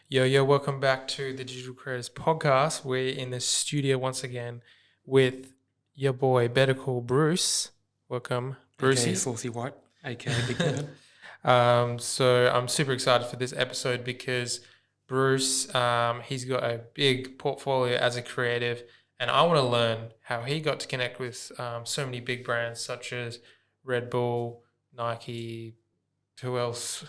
Yo, welcome back to the Digital Creators Podcast. We're in the studio once again with your boy, Better Call Bruce. Welcome, AKA Brucey. Saucy White, AKA Big Bird. So I'm super excited for this episode because Bruce, he's got a big portfolio as a creative, and I want to learn how he got to connect with so many big brands such as Red Bull, Nike, who else?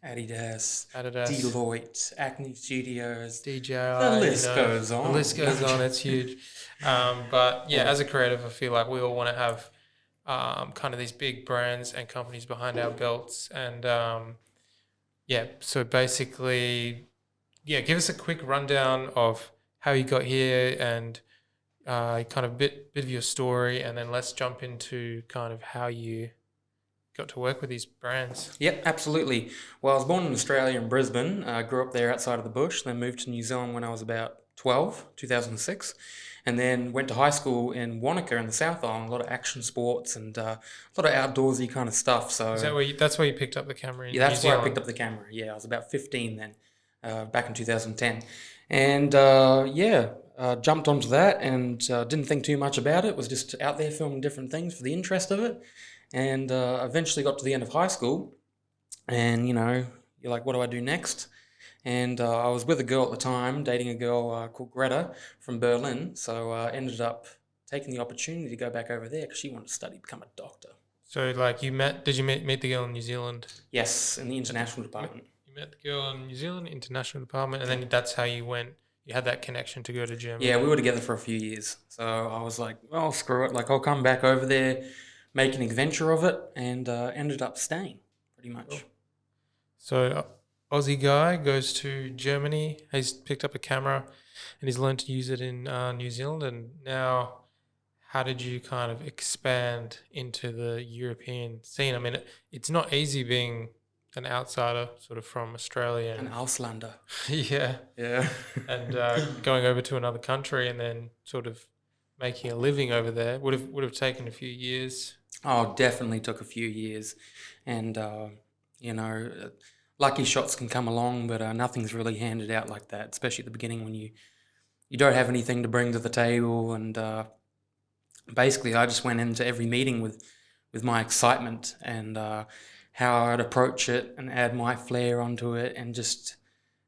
Adidas, Adidas, Deloitte, Acne Studios. DJI. The list goes on. The list goes on. It's huge. But yeah, as a creative, I feel like we all want to have kind of these big brands and companies behind our belts. And yeah, so basically, yeah, give us a quick rundown of how you got here and kind of bit of your story, and then let's jump into kind of how you got to work with these brands. Yep, absolutely. Well, I was born in Australia in Brisbane. Grew up there outside of the bush. Then moved to New Zealand when I was about 12, 2006. And then went to high school in Wanaka in the South Island. A lot of action sports and a lot of outdoorsy kind of stuff. So Is that where that's where you picked up the camera in yeah, that's New where I Zealand? picked up the camera. Yeah, I was about 15 then, back in 2010. And jumped onto that and didn't think too much about it. Was just out there filming different things for the interest of it. And eventually got to the end of high school. And, you're like, what do I do next? And I was with a girl at the time, dating a girl called Greta from Berlin. So I ended up taking the opportunity to go back over there because she wanted to study, become a doctor. So, like, did you meet the girl in New Zealand? Yes, in the international department. You met the girl in New Zealand, international department, and then that's how you went. You had that connection to go to Germany. Yeah, we were together for a few years. So I was like, well, screw it. Like, I'll come back over there, make an adventure of it, and ended up staying, pretty much. Cool. So, Aussie guy goes to Germany. He's picked up a camera, and he's learned to use it in New Zealand. And now, how did you kind of expand into the European scene? I mean, it's not easy being an outsider, sort of from Australia. An Auslander. Yeah. Yeah. And going over to another country and then sort of making a living over there would have taken a few years. Oh, definitely took a few years. And, lucky shots can come along, but nothing's really handed out like that, especially at the beginning when you don't have anything to bring to the table. And basically, I just went into every meeting with my excitement and how I'd approach it and add my flair onto it. And just,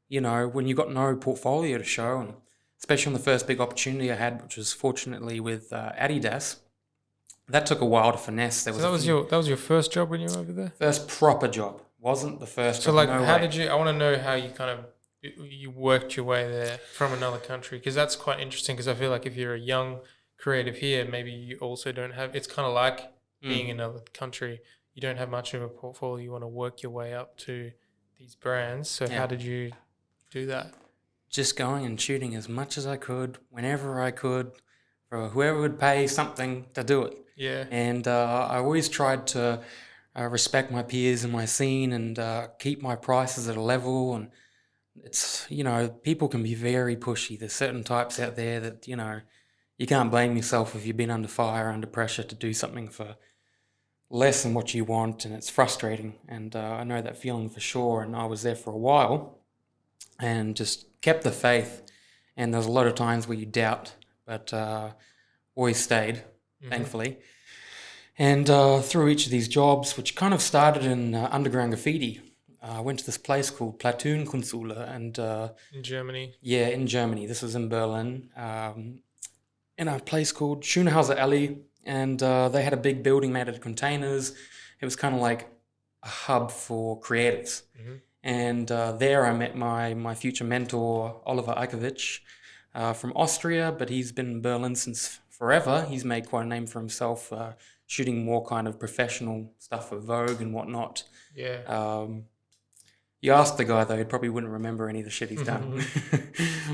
when you got no portfolio to show, and especially on the first big opportunity I had, which was fortunately with Adidas, that took a while to finesse. So that was your first job when you were over there? First proper job. Wasn't the first So job. like, no how way. did you? I want to know how you kind of you worked your way there from another country, because that's quite interesting. Because I feel like if you're a young creative here, maybe you also don't have. It's kind of like being in another country. You don't have much of a portfolio. You want to work your way up to these brands. So Yeah. how did you do that? Just going and shooting as much as I could, whenever I could, for whoever would pay something to do it. Yeah. And I always tried to respect my peers in my scene and keep my prices at a level. And it's, people can be very pushy. There's certain types out there that, you can't blame yourself if you've been under fire, under pressure to do something for less than what you want. And it's frustrating. And I know that feeling for sure. And I was there for a while and just kept the faith. And there's a lot of times where you doubt, but always stayed, thankfully. And through each of these jobs, which kind of started in underground graffiti, I went to this place called Platoon Kunstschule, and In Germany. yeah, in Germany. This was in Berlin, in a place called Schönhauser Alley, and they had a big building made out of containers. It was kind of like a hub for creatives. And there I met my future mentor, Oliver Eikovich, from Austria, but he's been in Berlin since forever. He's made quite a name for himself, shooting more kind of professional stuff for Vogue and whatnot. Yeah. You ask the guy though, he probably wouldn't remember any of the shit he's done,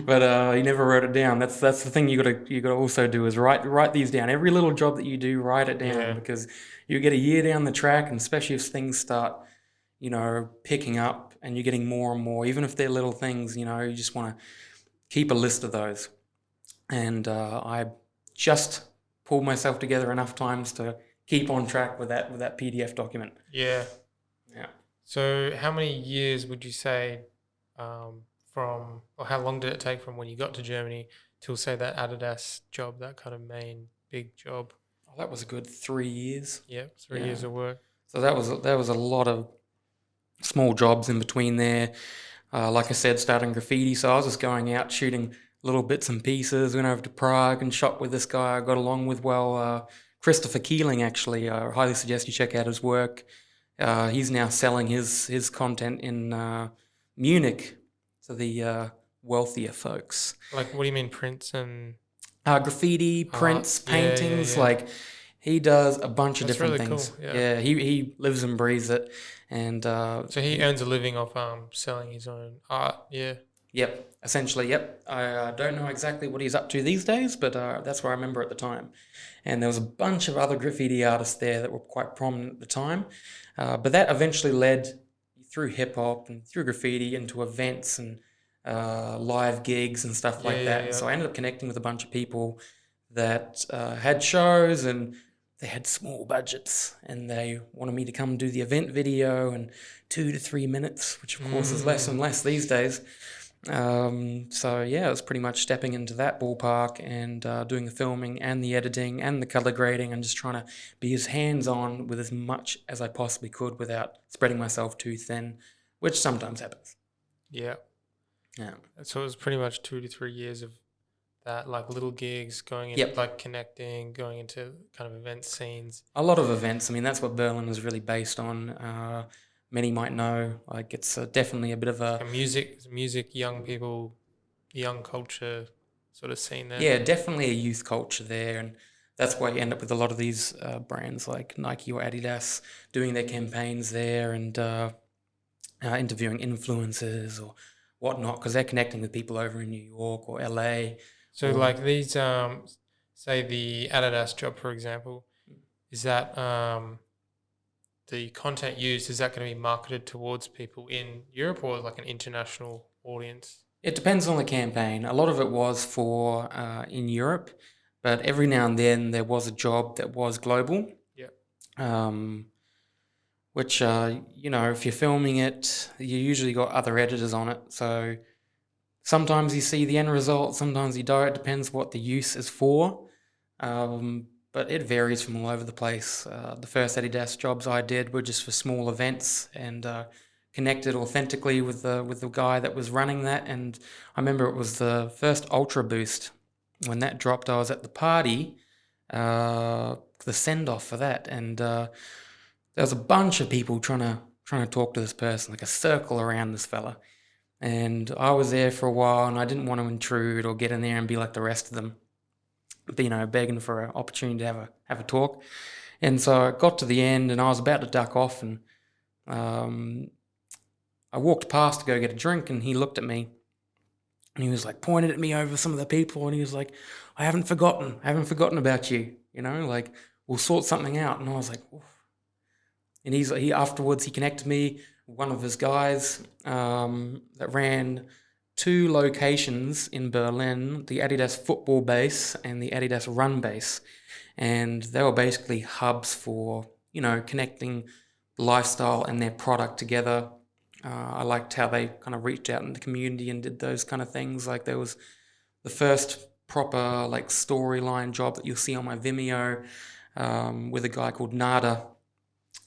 but he never wrote it down. That's the thing you gotta also do is write these down. Every little job that you do, write it down, because you get a year down the track, and especially if things start, picking up and you're getting more and more, even if they're little things, you just want to keep a list of those. And I just pulled myself together enough times to keep on track with that PDF document. Yeah. Yeah. So how many years would you say from or how long did it take from when you got to Germany till say that Adidas job, that kind of main big job? Oh, that was a good 3 years. Yeah, 3 years Yeah. of work. So that was a lot of small jobs in between there. Like I said, starting graffiti. So I was just going out shooting little bits and pieces. Went over to Prague and shot with this guy I got along with well, Christopher Keeling. Actually, I highly suggest you check out his work. He's now selling his content in Munich to the wealthier folks. Like, what do you mean, prints and Graffiti, art? prints, Yeah, paintings. yeah. Like he does a bunch of That's different really cool. things. Yeah. Yeah, he lives and breathes it, and So he earns a living off selling his own art. Yeah. yep, essentially, yep. I don't know exactly what he's up to these days, but that's what I remember at the time. And there was a bunch of other graffiti artists there that were quite prominent at the time, but that eventually led through hip hop and through graffiti into events and live gigs and stuff Yeah, like yeah, that. And yeah. so I ended up connecting with a bunch of people that had shows and they had small budgets and they wanted me to come do the event video in 2 to 3 minutes, which of course is less and less these days. So yeah, it was pretty much stepping into that ballpark and doing the filming and the editing and the color grading and just trying to be as hands-on with as much as I possibly could without spreading myself too thin, which sometimes happens. Yeah. Yeah. So it was pretty much 2 to 3 years of that, like little gigs, going in, Yep. like connecting, going into kind of event scenes. A lot of events. I mean, that's what Berlin is really based on. Many might know, like it's definitely a bit of a And music, young people, young culture sort of scene there. yeah, definitely a youth culture there, and that's why you end up with a lot of these brands like Nike or Adidas doing their campaigns there and interviewing influencers or whatnot because they're connecting with people over in New York or LA. So Or like these, say the Adidas job, for example, is that the content used, is that going to be marketed towards people in Europe or like an international audience? it depends on the campaign. A lot of it was for in Europe, but every now and then there was a job that was global. Yeah. Which you know, if you're filming it, you usually got other editors on it. So sometimes you see the end result, sometimes you don't. It depends what the use is for. But it varies from all over the place. The first Adidas jobs I did were just for small events and connected authentically with the guy that was running that. And I remember it was the first Ultra Boost. When that dropped, I was at the party, the send off for that, and there was a bunch of people trying to talk to this person, like a circle around this fella. And I was there for a while, and I didn't want to intrude or get in there and be like the rest of them, you know, begging for an opportunity to have a talk. And so I got to the end, and I was about to duck off, and I walked past to go get a drink, and he looked at me, and he was like pointed at me over some of the people, and he was like, I haven't forgotten about you, you know, like we'll sort something out. And I was like, oof. And he afterwards he connected me with one of his guys that ran 2 locations in Berlin, the Adidas football base and the Adidas run base. And they were basically hubs for, you know, connecting lifestyle and their product together. I liked how they kind of reached out in the community and did those kind of things. Like there was the first proper like storyline job that you'll see on my Vimeo with a guy called Nada.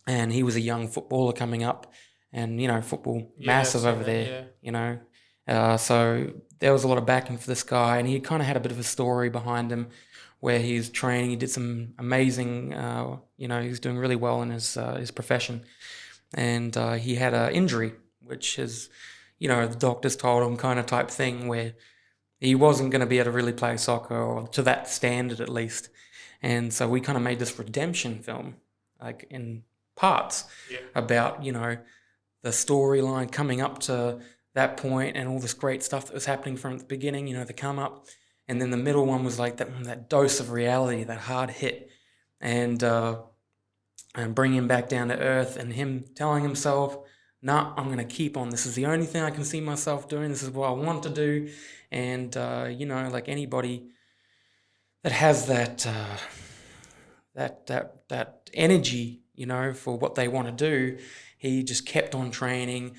And he was a young footballer coming up and, you know, football massive over there, you know. So there was a lot of backing for this guy, and he kind of had a bit of a story behind him where he's training. He did some amazing, you know, he was doing really well in his profession. And he had an injury, which is, you know, the doctors told him kind of type thing where he wasn't going to be able to really play soccer, or to that standard at least. And so we kind of made this redemption film, like in parts, about, you know, the storyline coming up to that point and all this great stuff that was happening from the beginning, you know, the come up. And then the middle one was like that dose of reality, that hard hit, and bring him back down to earth, and him telling himself, nah, I'm going to keep on. This is the only thing I can see myself doing. This is what I want to do. And, you know, like anybody that has that energy, you know, for what they want to do, he just kept on training,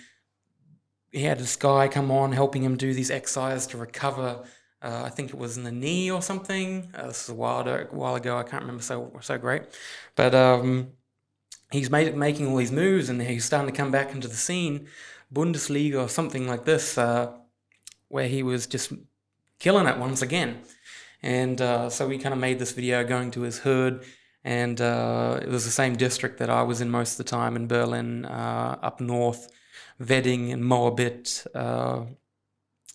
he had this guy come on helping him do these exercises to recover. I think it was in the knee or something. This is a while ago. I can't remember so great, but he's making all these moves, and he's starting to come back into the scene, Bundesliga or something like this, where he was just killing it once again. And so we kind of made this video going to his hood, and it was the same district that I was in most of the time in Berlin, up north, Wedding and Moabit.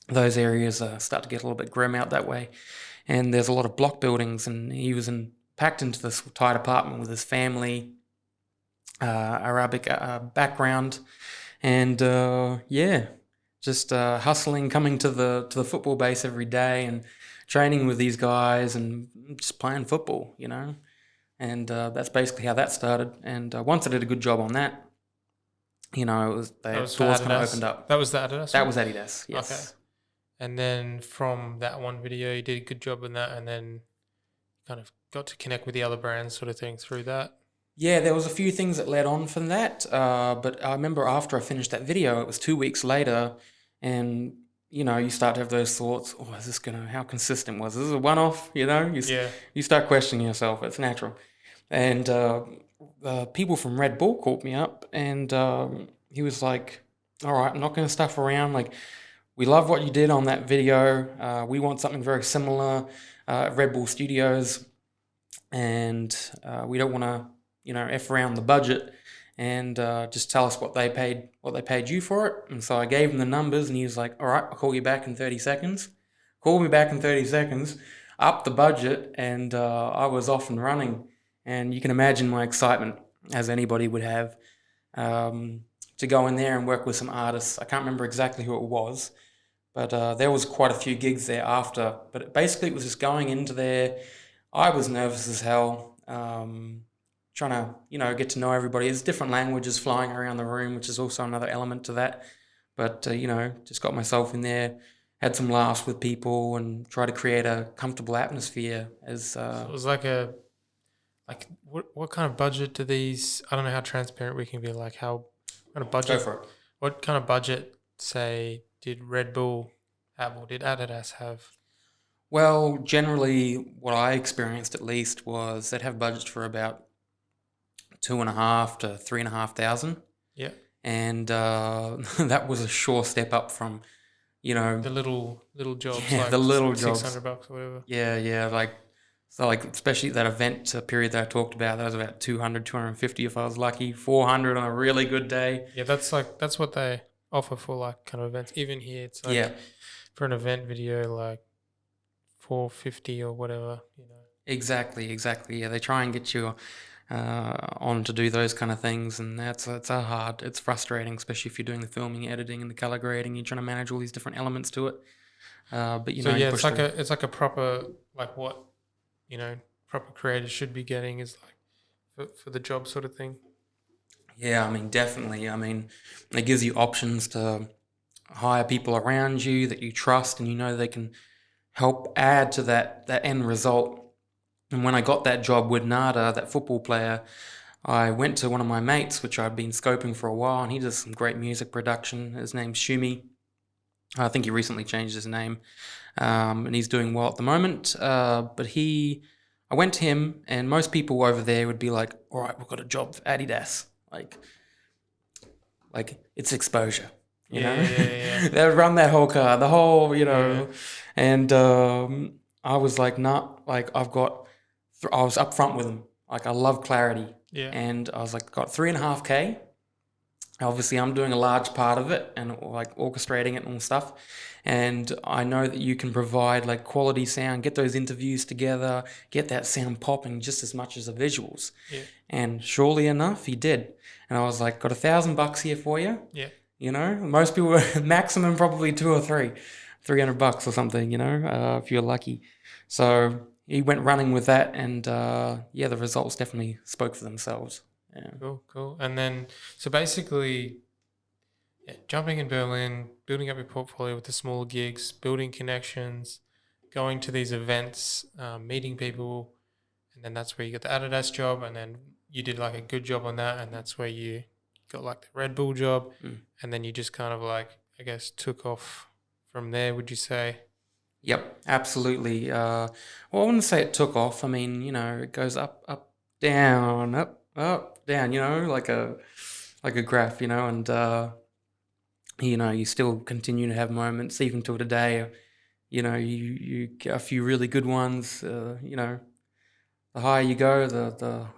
Those areas start to get a little bit grim out that way. And there's a lot of block buildings, and he was packed into this tight apartment with his family, Arabic background, and just hustling, coming to the football base every day and training with these guys and just playing football, And that's basically how that started. And once I did a good job on that, the doors kind of opened up. That was the Adidas? That was Adidas, yes. Okay. And then from that one video, you did a good job in that, and then kind of got to connect with the other brands sort of thing through that. Yeah, there was a few things that led on from that, but I remember after I finished that video, it was 2 weeks later, and you start to have those thoughts, oh, how consistent was this? Is a one-off, You start questioning yourself, it's natural. And people from Red Bull called me up, and he was like, all right, I'm not going to stuff around, like, we love what you did on that video, we want something very similar at Red Bull Studios, and we don't want to F around the budget, and just tell us what they paid you for it. And so I gave him the numbers, and he was like, all right, I'll call you back in 30 seconds. Called me back in 30 seconds, upped the budget, and I was off and running. And you can imagine my excitement, as anybody would have, to go in there and work with some artists. I can't remember exactly who it was, but there was quite a few gigs there after. But basically it was just going into there. I was nervous as hell, trying to, get to know everybody. There's different languages flying around the room, which is also another element to that. But, just got myself in there, had some laughs with people, and try to create a comfortable atmosphere. So it was what kind of budget do these, I don't know how transparent we can be, like how kind of budget, go for it. What kind of budget, say, did Red Bull have, or did Adidas have? Well, generally, what I experienced at least was they'd have budgets for about 2,500 to 3,500. Yeah. And that was a sure step up from, the little jobs, the little jobs, $600 or whatever. Yeah, especially that event period that I talked about, that was about 200, 250 if I was lucky, 400 on a really good day. Yeah, that's what they offer for kind of events. Even here, it's for an event video, like 450 or whatever, Exactly. Yeah, they try and get you on to do those kind of things, and it's frustrating, especially if you're doing the filming, editing, and the color grading. You're trying to manage all these different elements to it. But it's like a proper, like what proper creators should be getting is like for the job sort of thing. Yeah, definitely. It gives you options to hire people around you that you trust, and they can help add to that end result. And when I got that job with Nada, that football player, I went to one of my mates, which I'd been scoping for a while, and he does some great music production. His name's Shumi. I think he recently changed his name, and he's doing well at the moment. But I went to him, and most people over there would be like, all right, we've got a job for Adidas. Like it's exposure. Yeah. They would run that whole card, and I was like, nah, like I was upfront with them. Like I love clarity. Yeah. And I was like, got 3.5K. Obviously, I'm doing a large part of it and like orchestrating it and all stuff. And I know that you can provide like quality sound, get those interviews together, get that sound popping just as much as the visuals. Yeah. And surely enough, he did. And I was like, got $1,000 here for you. Yeah. Most people were maximum probably 2 or 3, $300 or something, if you're lucky. So he went running with that, and the results definitely spoke for themselves. Yeah. Cool. And then, so basically, jumping in Berlin, building up your portfolio with the smaller gigs, building connections, going to these events, meeting people, and then that's where you got the Adidas job, and then you did like a good job on that, and that's where you got like the Red Bull job, and then you just kind of like, I guess, took off from there, would you say? Yep, absolutely. Well, I wouldn't say it took off. I mean, it goes up, up, down, up, up, down. Like a graph. And you still continue to have moments even till today. You get a few really good ones. The higher you go, the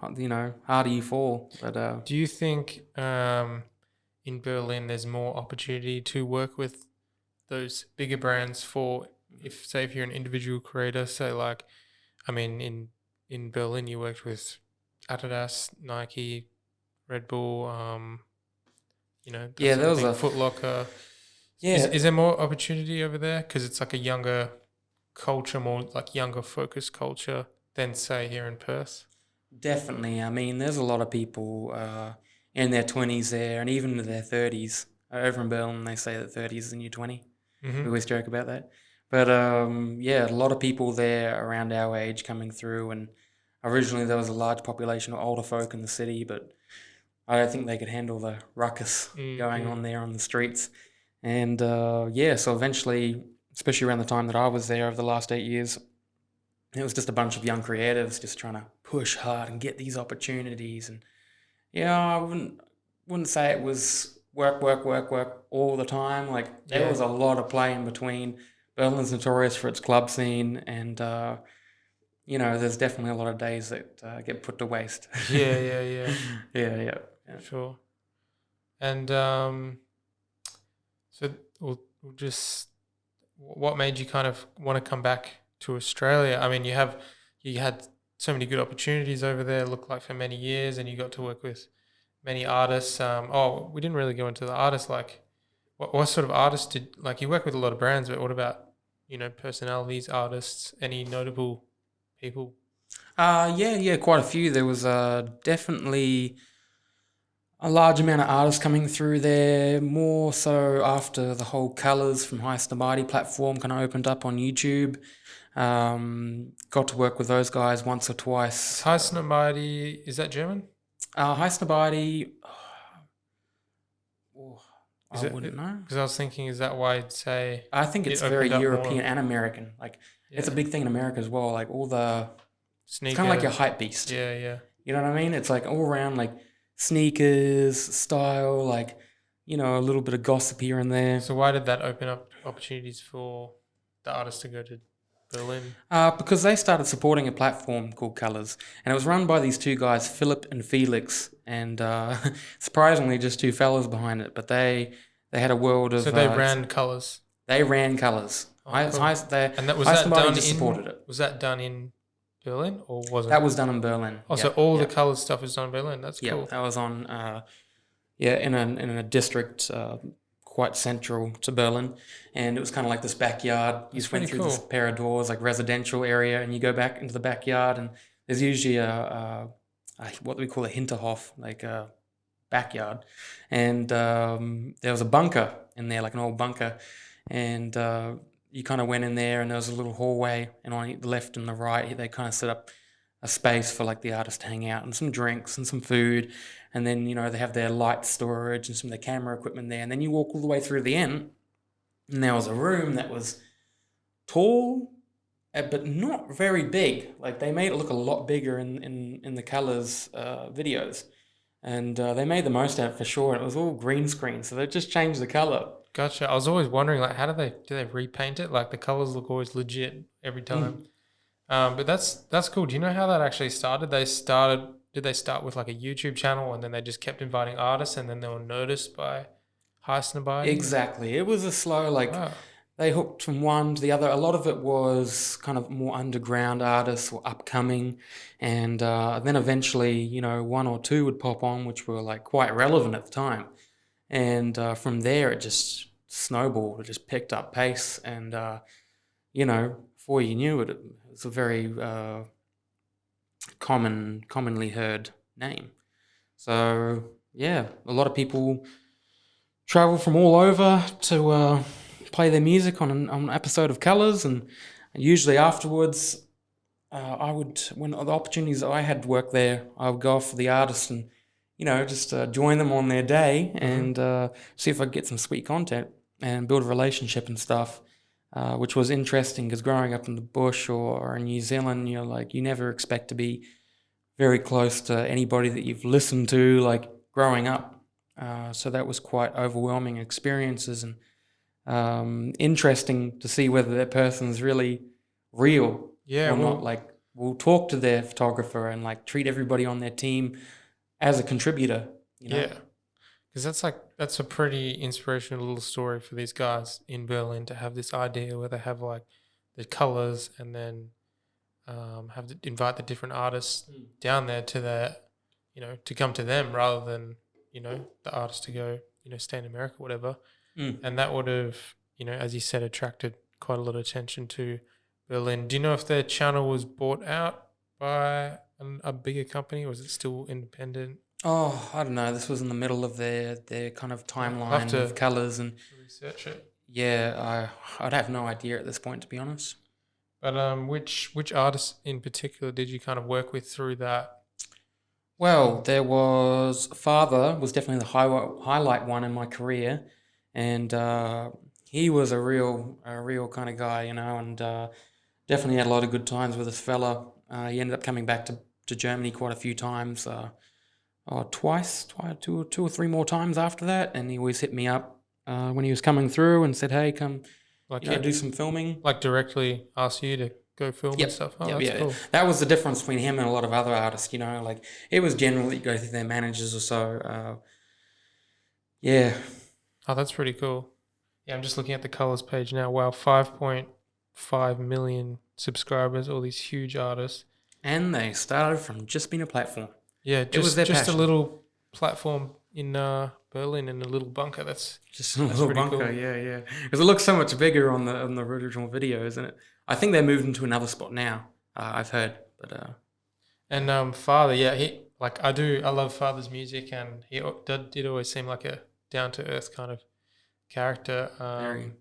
harder you fall. But Do you think in Berlin there's more opportunity to work with those bigger brands for, if say if you're an individual creator, say like, I mean in Berlin you worked with Adidas, Nike, Red Bull, that yeah, sort there of was thing, a Foot Locker. yeah, Is there more opportunity over there because it's like a younger culture, more like younger focused culture than say here in Perth? definitely. I mean, there's a lot of people in their 20s there, and even in their 30s. Over in Berlin, they say that 30s is the new 20. We Mm-hmm. always joke about that. But yeah, a lot of people there around our age coming through, and originally there was a large population of older folk in the city, but I don't think they could handle the ruckus going Mm-hmm. on there on the streets. And yeah, so eventually, especially around the time that I was there over the last 8 years, it was just a bunch of young creatives just trying to push hard and get these opportunities. And yeah, I wouldn't say it was work, work, work, work all the time. Like there Yeah. was a lot of play in between. Berlin's notorious for its club scene, and there's definitely a lot of days that get put to waste. Yeah, yeah, yeah, Yeah, yeah, yeah. for sure. And so we'll just, what made you kind of want to come back to Australia? I mean, you had so many good opportunities over there. Looked like for many years, and you got to work with many artists. Oh, we didn't really go into the artists. Like, what sort of artists did, like, you work with a lot of brands, but what about personalities, artists, any notable people? Yeah, yeah, quite a few. There was definitely a large amount of artists coming through there, more so after the whole Colours from High Snobby platform kind of opened up on YouTube. Got to work with those guys once or Is twice. Heisenberg, is that German? High Snobby, oh, I Is it? wouldn't know. Because I was thinking, is that why I'd say I think it it's very opened up European more? and American. Like, it's a Yeah, big thing in America as well. Like, it's kind of like sneaker. your hype beast. Yeah, yeah. You know what I mean? It's like all around like sneakers, style, like, a little bit of gossip here and there. So why did that open up opportunities for the artists to go to Berlin? Because they started supporting a platform called Colors, and it was run by these two guys, Philip and Felix, and surprisingly, just two fellas behind it. But they had a world of So they ran colors. they ran Colors. Oh, cool. And that was High that Somebody done just in supported it. was that done in Berlin or wasn't? That was done in Berlin. Oh, so Yep, all the yep, colors stuff was done in Berlin. That's yep. cool. That was on yeah, in a district quite central to Berlin, and it was kind of like this backyard. You That's just went pretty through this cool. pair of doors, like residential area, and you go back into the backyard, and there's usually a what we call a Hinterhof, like a backyard, and there was a bunker in there, like an old bunker, and you kind of went in there, and there was a little hallway, and on the left and the right, they kind of set up a space for like the artist to hang out and some drinks and some food, and then they have their light storage and some of their camera equipment there, and then you walk all the way through the end, and there was a room that was tall, but not very big. Like they made it look a lot bigger in the colors videos, and they made the most out of it for sure. It was all green screen, so they just changed the color. Gotcha. I was always wondering, like, how do they repaint it? Like the colors look always legit every time. But that's cool. Do you know how that actually started? Did they start with like a YouTube channel and then they just kept inviting artists and then they were noticed by Heisenberg? Exactly. It was a slow, like, Wow. they hooked from one to the other. A lot of it was kind of more underground artists or upcoming. And then eventually, one or two would pop on, which were like quite relevant at the time. And from there, it just snowballed. It just picked up pace. And, before you knew it, it was a very commonly heard name. So, yeah, a lot of people travel from all over to play their music on an episode of Colors, and usually afterwards, when the opportunities that I had to work there, I would go off for the artist and just join them on their day Mm-hmm. and see if I could get some sweet content. and build a relationship and stuff, which was interesting because growing up in the bush or in New Zealand, you're like, you never expect to be very close to anybody that you've listened to, like growing up. So that was quite overwhelming experiences and interesting to see whether that person's really real Yeah, or not. well, Like, will talk to their photographer and like treat everybody on their team as a contributor, you know? yeah, because that's a pretty inspirational little story for these guys in Berlin to have this idea where they have like the colors and then have to invite the different artists down there to their, to come to them rather than the artist to go stay in America, whatever. And that would have, as you said, attracted quite a lot of attention to Berlin. Do you know if their channel was bought out by a bigger company, or is it still independent? Oh, I don't know. This was in the middle of their kind of I'll have timeline to of colors, and research it. yeah, I'd have no idea at this point, to be honest. But which artists in particular did you kind of work with through that? Well, there was Father was definitely the highlight one in my career, and he was a real kind of guy, and definitely had a lot of good times with this fella. He ended up coming back to Germany quite a few times, twice, two or three more times after that, and he always hit me up when he was coming through and said, "Hey, come, Like do some filming." like directly ask you to go film Yep. and stuff. Oh, Yep, that's yeah. cool. That was the difference between him and a lot of other artists, like it was generally go through their managers or so. Yeah. Oh, that's pretty cool. Yeah, I'm just looking at the colors page now. Wow, 5.5 million subscribers, all these huge artists. And they started from just being a platform. Yeah, It was just their just a passion. little platform in Berlin in a little bunker. That's Just a little pretty bunker, cool. yeah. Because it looks so much bigger on the original video, isn't it? I think they moved into another spot now. I've heard, but And Father, yeah, I love Father's music, and did always seem like a down to earth kind of character. very.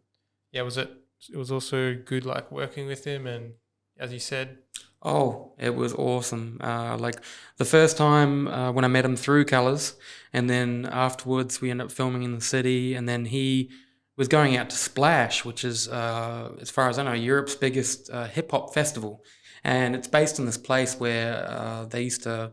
Yeah, it was also good like working with him, and as you said, Oh, it was awesome. Like the first time when I met him through Colors, and then afterwards we ended up filming in the city, and then he was going out to Splash, which is, as far as I know, Europe's biggest hip hop festival, and it's based in this place where they used to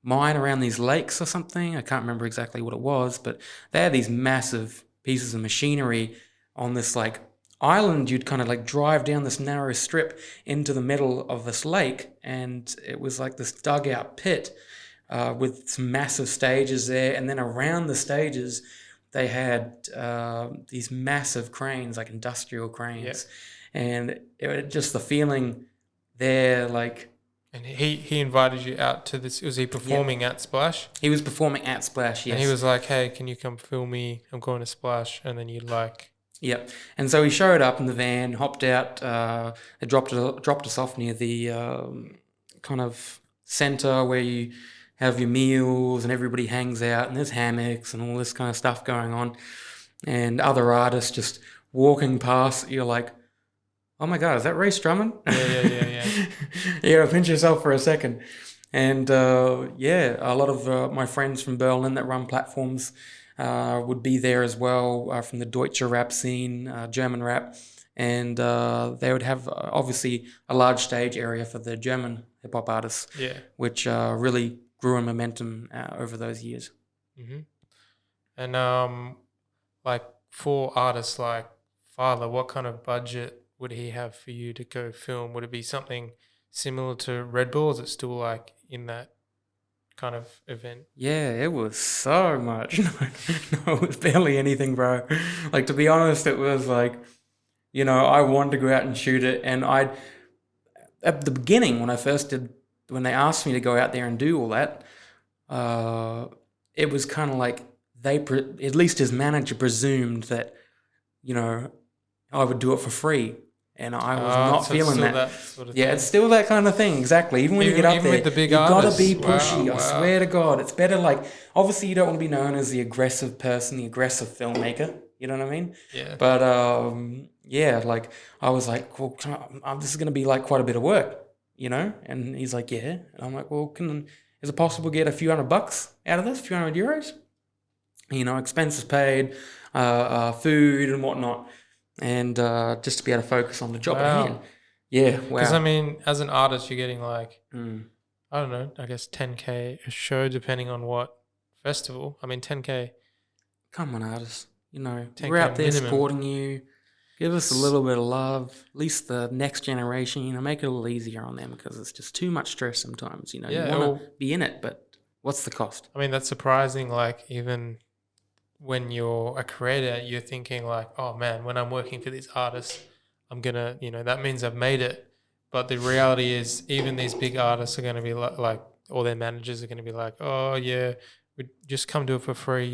mine around these lakes or something. I can't remember exactly what it was, but they had these massive pieces of machinery on this like island. You'd kind of like drive down this narrow strip into the middle of this lake, and it was like this dugout pit with some massive stages there, and then around the stages they had these massive cranes, like industrial cranes, and just the feeling there, like. and he invited you out to this. Was he performing at Splash? He was performing at Splash, yes. And he was like, "Hey, can you come film me? I'm going to Splash." And then you like, Yep. And so he showed up in the van, hopped out. They dropped us off near the kind of center where you have your meals and everybody hangs out, and there's hammocks and all this kind of stuff going on, and other artists just walking past. You're like, "Oh my God, is that Ray Drummond?" yeah. Yeah, pinch yourself for a second. And a lot of my friends from Berlin that run platforms would be there as well, from the Deutsche rap scene, German rap. And they would have obviously a large stage area for the German hip hop artists, Yeah. which really grew in momentum over those years. Mm-hmm. And like for artists like Father, what kind of budget would he have for you to go film? Would it be something similar to Red Bull? Or is it still like in that kind of event? Yeah, it was so much. No, it was barely anything, bro. Like, to be honest, it was like, I wanted to go out and shoot it. And at the beginning, when they asked me to go out there and do all that, it was kind of like at least his manager presumed that, I would do it for free. And I was not so it's feeling still that. sort of Yeah, thing. it's still that kind of thing, exactly. Even when you get up Even there, with the big you gotta artists. be Wow, pushy. I wow. swear to God, it's better. Like, obviously, you don't want to be known as the aggressive person, the aggressive filmmaker. You know what I mean? Yeah. But like I was like, well, this is gonna be like quite a bit of work, And he's like, yeah. And I'm like, well, is it possible to get a few $100 out of this, a few €100? Expenses paid. food and whatnot, and just to be able to focus on the job at hand. Wow. Yeah, Because I wow. mean, as an artist, you're getting like, Mm. I don't know, I guess 10K a show depending on what festival. I mean, 10K, Come on, artists. You know, we're 10K out there minimum. supporting you. Give us a little bit of love. At least the next generation, you know, make it a little easier on them because it's just too much stress sometimes. You know, you Yeah. want Well, to be in it, but what's the cost? I mean, that's surprising. Like, even when you're a creator, you're thinking like, oh man, when I'm working for these artists, I'm gonna, that means I've made it. But the reality is, even these big artists are gonna be like all their managers are gonna be like, oh yeah, we just come do it for free.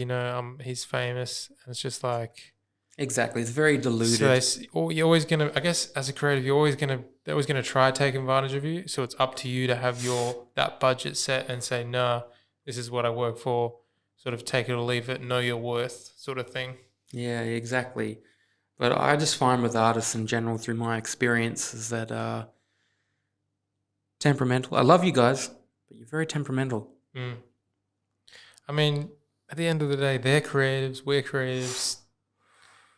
He's famous, and it's just like, Exactly. It's very so they, diluted. or you're always gonna, I guess, as a creative, they're always gonna try to take advantage of you. So it's up to you to have that budget set and say, nah, this is what I work for. Sort of take it or leave it, know your worth, sort of thing. Yeah, exactly. But I just find with artists in general, through my experience, is that temperamental. I love you guys, but you're very temperamental. Mm. I mean, at the end of the day, they're creatives, we're creatives.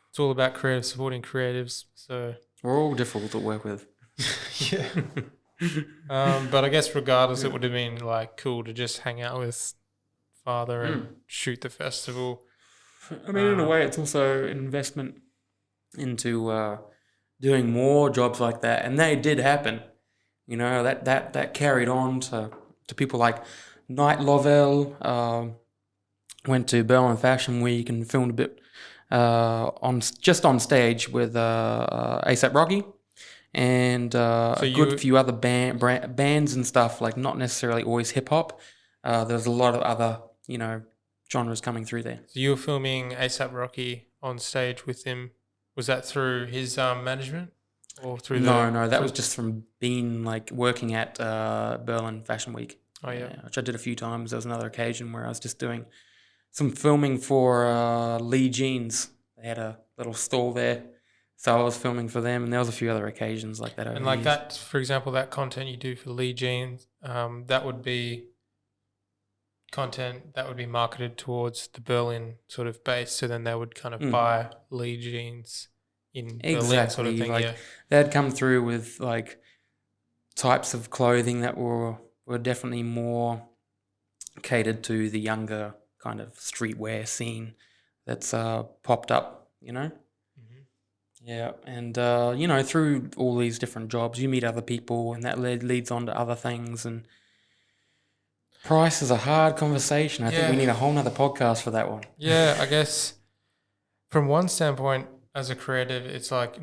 It's all about creatives supporting creatives. So We're all difficult to work with. yeah. But I guess regardless, it would have been like cool to just hang out with father and shoot the festival. I mean, in a way, it's also an investment into doing more jobs like that, and they did happen. You know, that carried on to people like Night Lovell. Went to Berlin Fashion Week and filmed a bit on stage with ASAP Rocky and a good few other bands and stuff, like not necessarily always hip hop. There's a lot of other genres coming through there. So you were filming ASAP Rocky on stage with him. Was that through his management or through No, that was just from being like working at Berlin Fashion Week. Oh yeah. Which I did a few times. There was another occasion where I was just doing some filming for Lee Jeans. They had a little stall there, so I was filming for them, and there was a few other occasions like that. And like that, for example, that content you do for Lee Jeans, that would be content that would be marketed towards the Berlin sort of base. So then they would kind of buy Lee Jeans in Berlin sort of thing. Like, yeah. They'd come through with like types of clothing that were definitely more catered to the younger kind of streetwear scene that's popped up, Yeah, and through all these different jobs, you meet other people, and that leads on to other things. And price is a hard conversation. I think we need a whole nother podcast for that one. Yeah, I guess from one standpoint, as a creative, it's like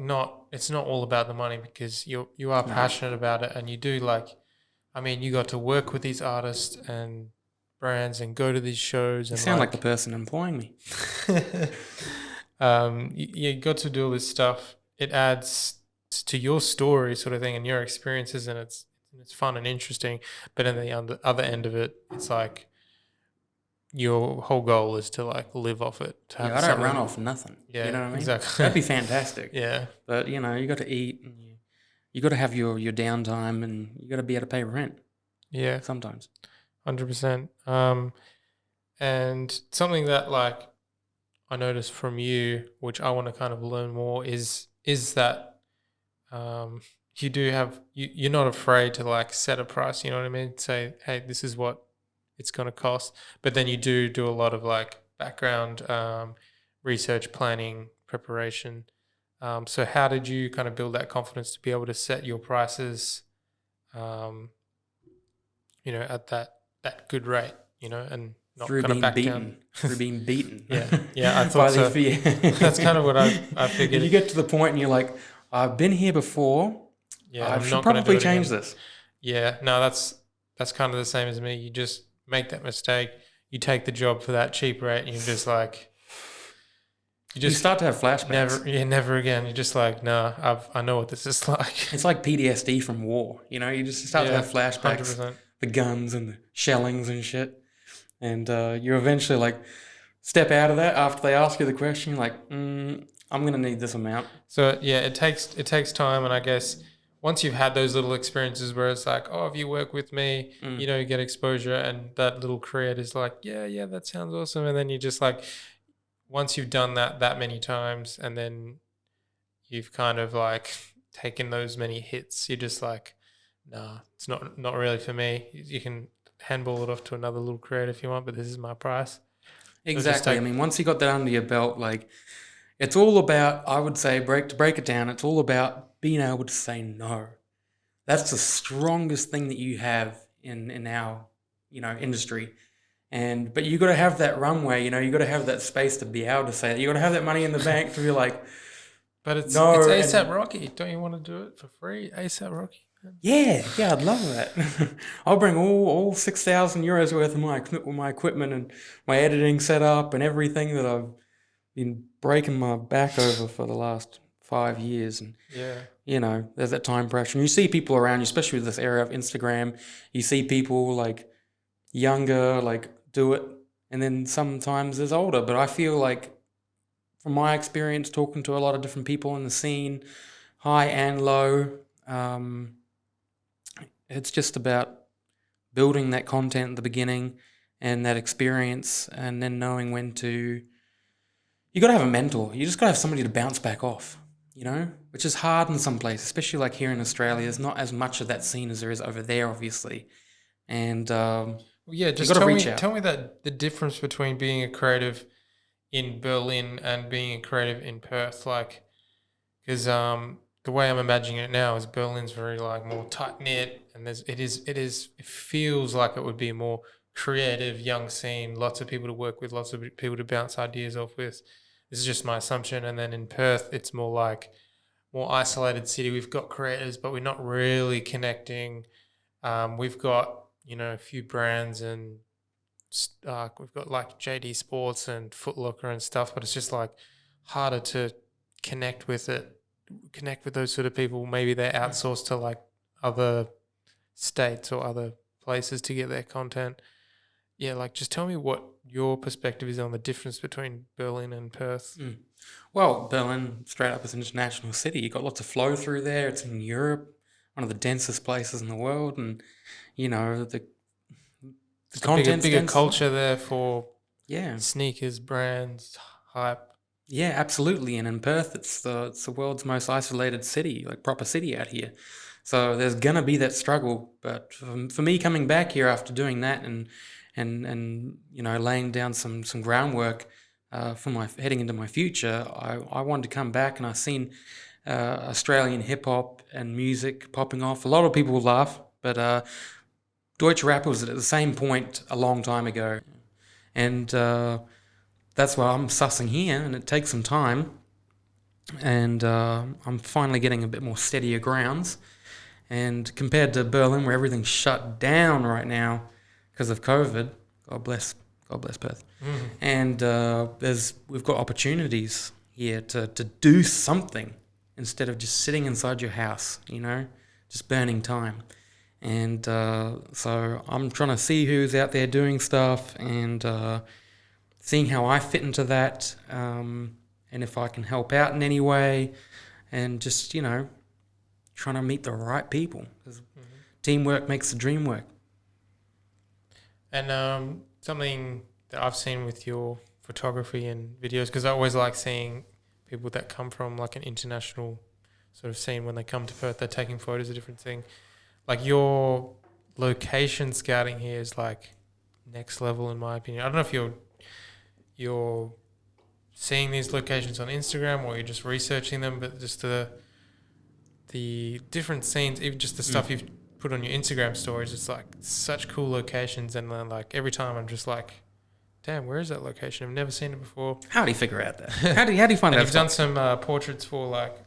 it's not all about the money because you are passionate about it, and you do you got to work with these artists and brands and go to these shows. And you sound like the person employing me. You got to do all this stuff. It adds to your story, sort of thing, and your experiences, and it's fun and interesting. But on the other end of it, it's like your whole goal is to like live off it. I don't run off nothing. Yeah, you know what I mean? Exactly. That'd be fantastic. Yeah, but you got to eat, and you got to have your downtime, and you got to be able to pay rent. Yeah, sometimes. 100%. And something that like I noticed from you, which I want to kind of learn more, is that you do have you're not afraid to like set a price. You know what I mean? Say, hey, this is what it's going to cost. But then you do a lot of like background research, planning, preparation. So how did you kind of build that confidence to be able to set your prices, at that good rate, and not through kind of being back beaten. down. Through being beaten. Yeah, I thought so. That's kind of what I figured. You get to the point and you're like, I've been here before. Yeah, I should probably change this. Yeah, no, that's kind of the same as me. You just make that mistake. You take the job for that cheap rate, and you're just like, you start to have flashbacks. Never again. You're just like, nah, I know what this is like. It's like PTSD from war. You just start to have flashbacks. 100%. The guns and the shellings and shit. And you eventually like step out of that after they ask you the question. You're like, I'm gonna need this amount. So yeah, it takes time, and I guess once you've had those little experiences where it's like, oh, if you work with me, you get exposure, and that little creator's like, yeah, that sounds awesome, and then you just like, once you've done that many times, and then you've kind of like taken those many hits, you're just like, nah, it's not really for me. You can handball it off to another little creator if you want, but this is my price. So just Exactly. I take mean, once you got that under your belt, like it's all about, I would say, to break it down, it's all about being able to say no. That's the strongest thing that you have in our, industry. And but you got to have that runway, you got to have that space to be able to say it. You got to have that money in the bank to be like, But it's no. ASAP Rocky. Don't you want to do it for free? ASAP Rocky. Yeah, I'd love that. I'll bring all 6,000 euros worth of my equipment and my editing setup and everything that I've been breaking my back over for the last 5 years. And Yeah. there's that time pressure. And you see people around you, especially with this era of Instagram. You see people like younger, like do it, and then sometimes there's older. But I feel like, from my experience talking to a lot of different people in the scene, high and low, it's just about building that content at the beginning and that experience, and then knowing when to. You got to have a mentor. You just got to have somebody to bounce back off, which is hard in some places, especially like here in Australia. There's not as much of that scene as there is over there, obviously. And Yeah, just tell me that the difference between being a creative in Berlin and being a creative in Perth, like, because the way I'm imagining it now is Berlin's very like more tight knit, and it feels like it would be a more creative young scene, lots of people to work with, lots of people to bounce ideas off with. This is just my assumption. And then in Perth, it's more like more isolated city. We've got creators, but we're not really connecting. We've got a few brands, and we've got like JD Sports and Foot Locker and stuff, but it's just like harder to connect with those sort of people. Maybe they're outsourced to like other states or other places to get their content. Yeah, like just tell me what your perspective is on the difference between Berlin and Perth. Well, Berlin, straight up, is an international city. You've got lots of flow through there. It's in Europe, one of the densest places in the world, and the content's Bigger dense. culture there for Yeah, sneakers, brands, hype. yeah, absolutely. And in Perth, it's the world's most isolated city, like proper city out here. So there's gonna be that struggle. But for me, coming back here after doing that and laying down some groundwork for my heading into my future, I wanted to come back, and I seen Australian hip hop and music popping off. A lot of people will laugh, but Deutsche Rap was at the same point a long time ago, and that's why I'm sussing here, and it takes some time, and I'm finally getting a bit more steadier grounds. And compared to Berlin, where everything's shut down right now because of COVID, God bless Perth. And we've got opportunities here to do something instead of just sitting inside your house, just burning time. And so I'm trying to see who's out there doing stuff, and seeing how I fit into that, and if I can help out in any way, and just, trying to meet the right people, because teamwork makes the dream work. And something that I've seen with your photography and videos, because I always like seeing people that come from like an international sort of scene. When they come to Perth, they're taking photos, a different thing. Like your location scouting here is like next level, in my opinion. I don't know if you're seeing these locations on Instagram or you're just researching them, but just the different scenes, even just the stuff you've put on your Instagram stories, it's like such cool locations. And then like every time I'm just like, damn, where is that location? I've never seen it before. How do you figure out that? How do you find and that? You've done some portraits for like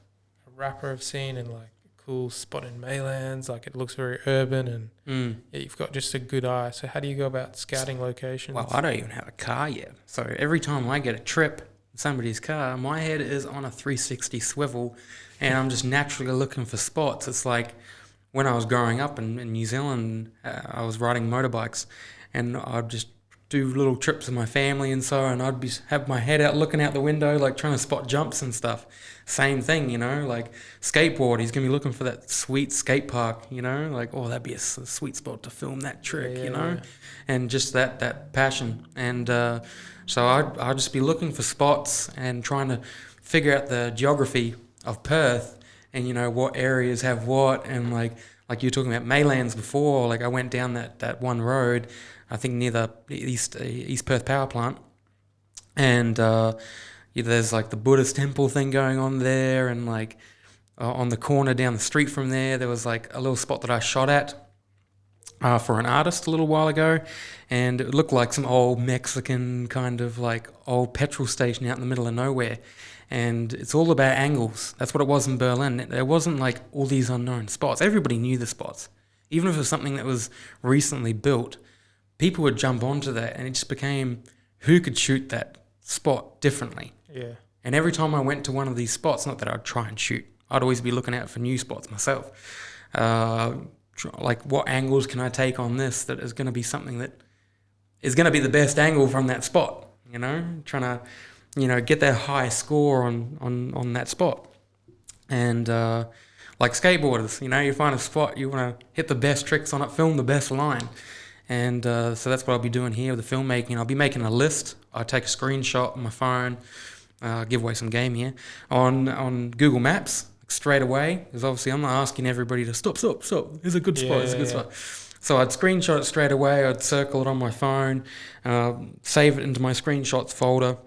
a rapper I've seen, and like a cool spot in Maylands. Like it looks very urban, and yeah, you've got just a good eye. So how do you go about scouting locations? Well, I don't even have a car yet. So every time I get a trip in somebody's car, my head is on a 360 swivel, and I'm just naturally looking for spots. It's like when I was growing up in New Zealand, I was riding motorbikes, and I'd just do little trips with my family and so, and I'd have my head out looking out the window, like trying to spot jumps and stuff. Same thing, like skateboard. He's gonna be looking for that sweet skate park, like, oh, that'd be a sweet spot to film that trick, Yeah. and just that passion. And so I'd just be looking for spots and trying to figure out the geography of Perth, and what areas have what, and like you were talking about Maylands before. Like I went down that one road, I think near the East Perth power plant, and there's like the Buddhist temple thing going on there, and like on the corner down the street from there was like a little spot that I shot at for an artist a little while ago, and it looked like some old Mexican kind of like old petrol station out in the middle of nowhere. And it's all about angles. That's what it was in Berlin. There wasn't like all these unknown spots. Everybody knew the spots. Even if it was something that was recently built, people would jump onto that, and it just became who could shoot that spot differently. Yeah. And every time I went to one of these spots, not that I'd try and shoot, I'd always be looking out for new spots myself. Like, what angles can I take on this that is going to be something that is going to be the best angle from that spot, trying to, get that high score on that spot. And like skateboarders, you find a spot, you want to hit the best tricks on it, film the best line. And so that's what I'll be doing here with the filmmaking. I'll be making a list. I take a screenshot on my phone, give away some game here, on Google Maps straight away, because obviously I'm not asking everybody to stop. It's a good spot, it's a good spot. So I'd screenshot it straight away, I'd circle it on my phone, save it into my screenshots folder.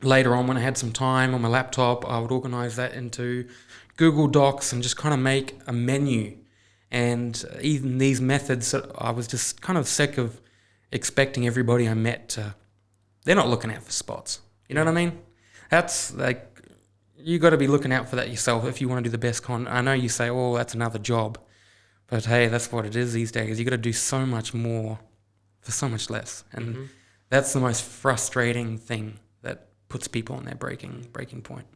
Later on, when I had some time on my laptop, I would organise that into Google Docs and just kind of make a menu. And even these methods, I was just kind of sick of expecting everybody I met to, they're not looking out for spots. You know what I mean? That's like, you got to be looking out for that yourself if you want to do the best content. I know you say, oh, that's another job. But hey, that's what it is these days. You got to do so much more for so much less. And that's the most frustrating thing that puts people on their breaking point.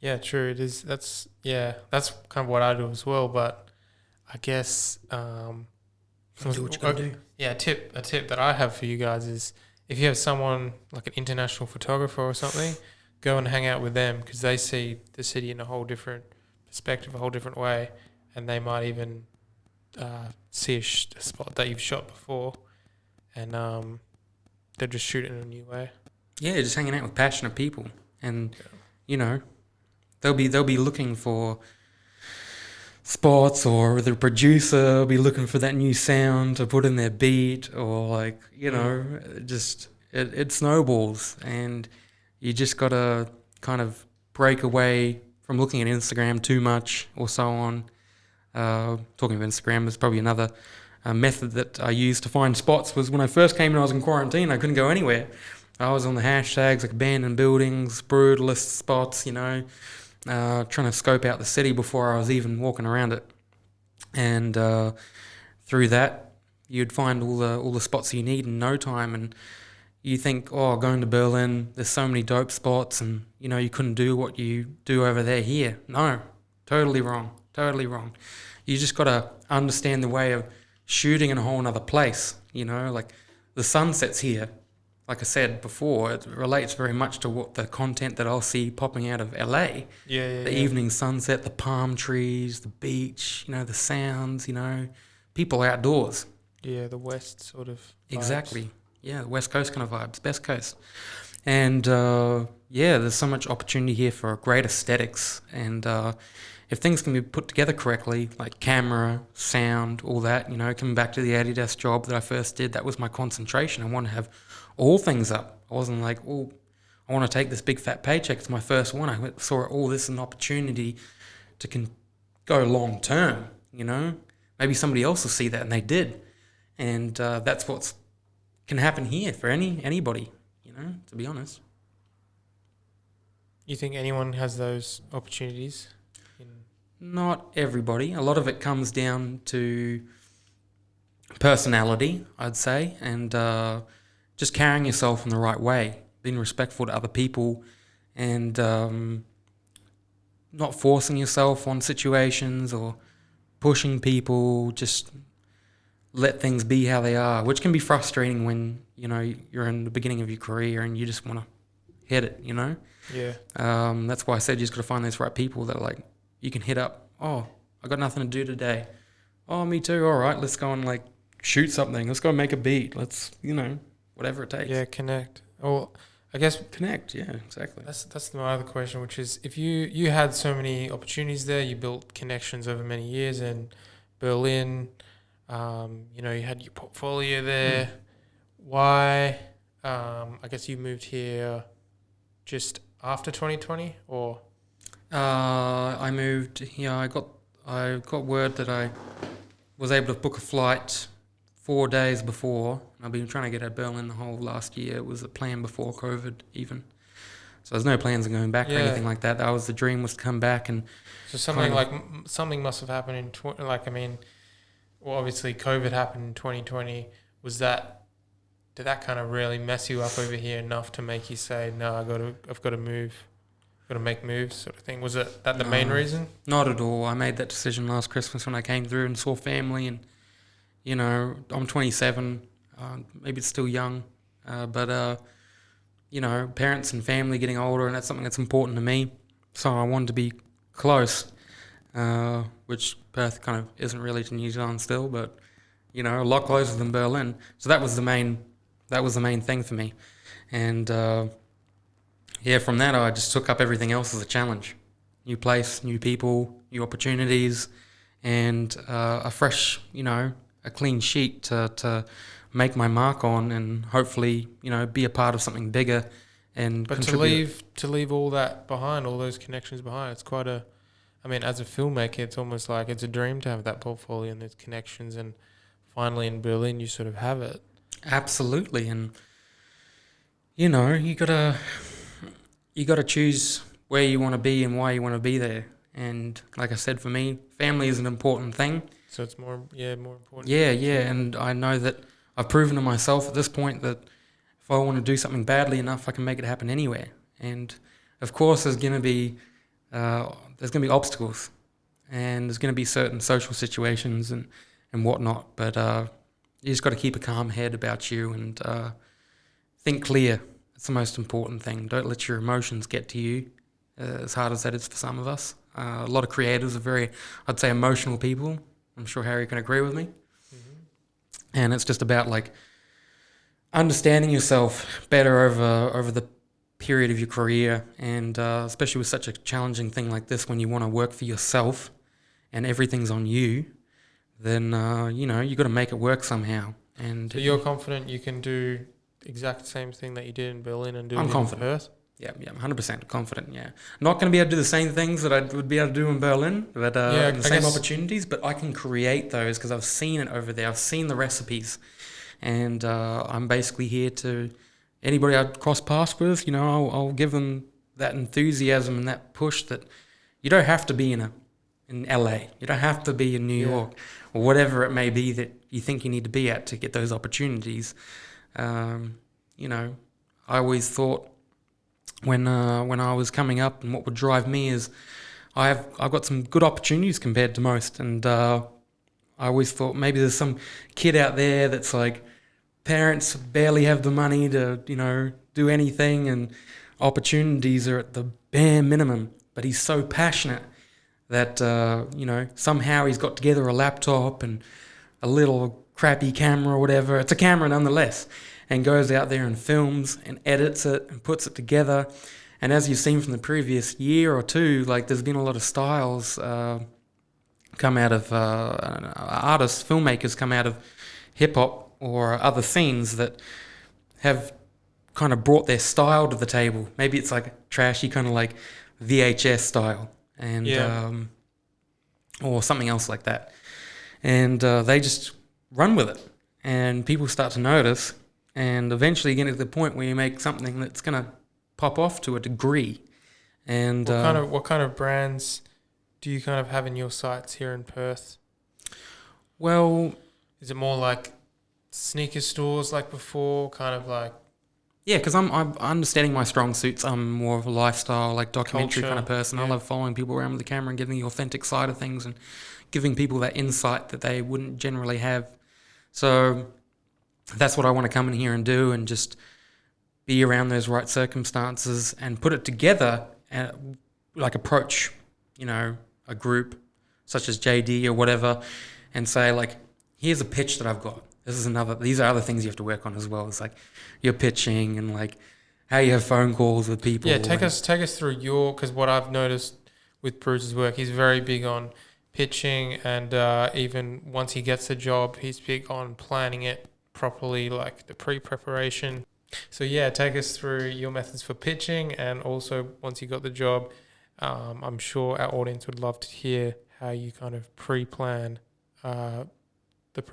Yeah, true. It is. That's kind of what I do as well. But I guess Do what you got to do. Yeah, a tip that I have for you guys is if you have someone like an international photographer or something, go and hang out with them, because they see the city in a whole different perspective, a whole different way, and they might even see a spot that you've shot before, and they'll just shoot it in a new way. Yeah, just hanging out with passionate people, and they'll be looking for spots, or the producer will be looking for that new sound to put in their beat, or like just it snowballs, and you just gotta kind of break away from looking at Instagram too much or so on. Talking of Instagram, there's probably another method that I used to find spots. Was when I first came and I was in quarantine, I couldn't go anywhere. I was on the hashtags like abandoned buildings, brutalist spots, trying to scope out the city before I was even walking around it. And through that, you'd find all the spots you need in no time. And you think, oh, going to Berlin, there's so many dope spots, and you couldn't do what you do over there here. No, totally wrong. You just got to understand the way of shooting in a whole other place. Like the sunsets here, like I said before, it relates very much to what the content that I'll see popping out of LA. The evening sunset, the palm trees, the beach, the sounds, people outdoors. Yeah, the West sort of vibes. Exactly. Yeah, the West Coast kind of vibes, best coast. And there's so much opportunity here for great aesthetics. And if things can be put together correctly, like camera, sound, all that, coming back to the Adidas job that I first did, that was my concentration. I want to have all things up. I wasn't like, oh, I want to take this big fat paycheck. It's my first one. I saw all this as an opportunity to go long term, Maybe somebody else will see that, and they did. And that's what can happen here for anybody, to be honest. You think anyone has those opportunities? Not everybody. A lot of it comes down to personality, I'd say, and just carrying yourself in the right way, being respectful to other people, and not forcing yourself on situations or pushing people, just let things be how they are, which can be frustrating when, you're in the beginning of your career and you just want to hit it, Yeah. That's why I said you just got to find those right people that like you can hit up. Oh, I got nothing to do today. Oh, me too. All right, let's go and like shoot something. Let's go make a beat. Let's, whatever it takes. Yeah, connect. Well, I guess Connect. Yeah, exactly. that's my other question, which is if you had so many opportunities there, you built connections over many years in Berlin, you had your portfolio there. Why? I guess you moved here just after 2020, or I moved here. I got word that I was able to book a flight 4 days before. I've been trying to get out of Berlin the whole last year. It was a plan before COVID even. So there's no plans of going back or Yeah. anything like that. That was the dream, was to come back and so something kind like something must have happened in well, obviously COVID happened in 2020. Did that kind of really mess you up over here enough to make you say, no, I've got to move, got to make moves, sort of thing? Was that the main reason? Not at all. I made that decision last Christmas when I came through and saw family, and I'm 27. Maybe it's still young, but parents and family getting older, and that's something that's important to me. So I wanted to be close, which Perth kind of isn't really to New Zealand still, but a lot closer than Berlin. So that was the main thing for me, and from that I just took up everything else as a challenge. New place, new people, new opportunities, and a fresh, a clean sheet to make my mark on, and hopefully, be a part of something bigger and But contribute. to leave all that behind, all those connections behind, it's quite as a filmmaker, it's almost like it's a dream to have that portfolio and those connections, and finally in Berlin you sort of have it. Absolutely, and you gotta choose where you want to be and why you want to be there. And like I said, for me, family is an important thing. So it's more important. Yeah, and I know that I've proven to myself at this point that if I want to do something badly enough, I can make it happen anywhere. And of course, there's gonna be obstacles, and there's gonna be certain social situations and whatnot. But you just got to keep a calm head about you and think clear. It's the most important thing. Don't let your emotions get to you, as hard as that is for some of us. A lot of creators are very, I'd say, emotional people. I'm sure Harry can agree with me. Mm-hmm. And it's just about like understanding yourself better over the period of your career, and especially with such a challenging thing like this, when you want to work for yourself and everything's on you, then you got to make it work somehow. And So you're confident you can do the exact same thing that you did in Berlin and do I'm it confident. in Perth? Yeah, 100% confident. Yeah, not going to be able to do the same things that I would be able to do in Berlin, but the I same guess- opportunities. But I can create those because I've seen it over there. I've seen the recipes, and I'm basically here to anybody I cross paths with. I'll give them that enthusiasm and that push that you don't have to be in LA. You don't have to be in New Yeah. York or whatever it may be that you think you need to be at to get those opportunities. I always thought when I was coming up, and what would drive me is I've got some good opportunities compared to most, and I always thought maybe there's some kid out there that's like parents barely have the money to do anything, and opportunities are at the bare minimum, but he's so passionate that somehow he's got together a laptop and a little crappy camera or whatever. It's a camera nonetheless, and goes out there and films and edits it and puts it together. And as you've seen from the previous year or two, like there's been a lot of styles come out of artists, filmmakers come out of hip hop or other scenes that have kind of brought their style to the table. Maybe it's like trashy kind of like VHS style, and or something else like that. And they just run with it, and people start to notice, and eventually you get to the point where you make something that's going to pop off to a degree. And what kind of brands do you kind of have in your sights here in Perth? Well, Is it more like sneaker stores like before, kind of like yeah, because I'm understanding my strong suits. I'm more of a lifestyle, like documentary Culture, kind of person. I yeah. love following people around with the camera and getting the authentic side of things and giving people that insight that they wouldn't generally have. So that's what I want to come in here and do, and just be around those right circumstances and put it together and like approach, a group such as JD or whatever, and say like, here's a pitch that I've got. These are other things you have to work on as well. It's like your pitching and like how you have phone calls with people. Yeah, take us through because what I've noticed with Bruce's work, he's very big on pitching, and even once he gets the job, he's big on planning it properly, like the pre-preparation. So yeah, take us through your methods for pitching, and also once you got the job, I'm sure our audience would love to hear how you kind of pre-plan the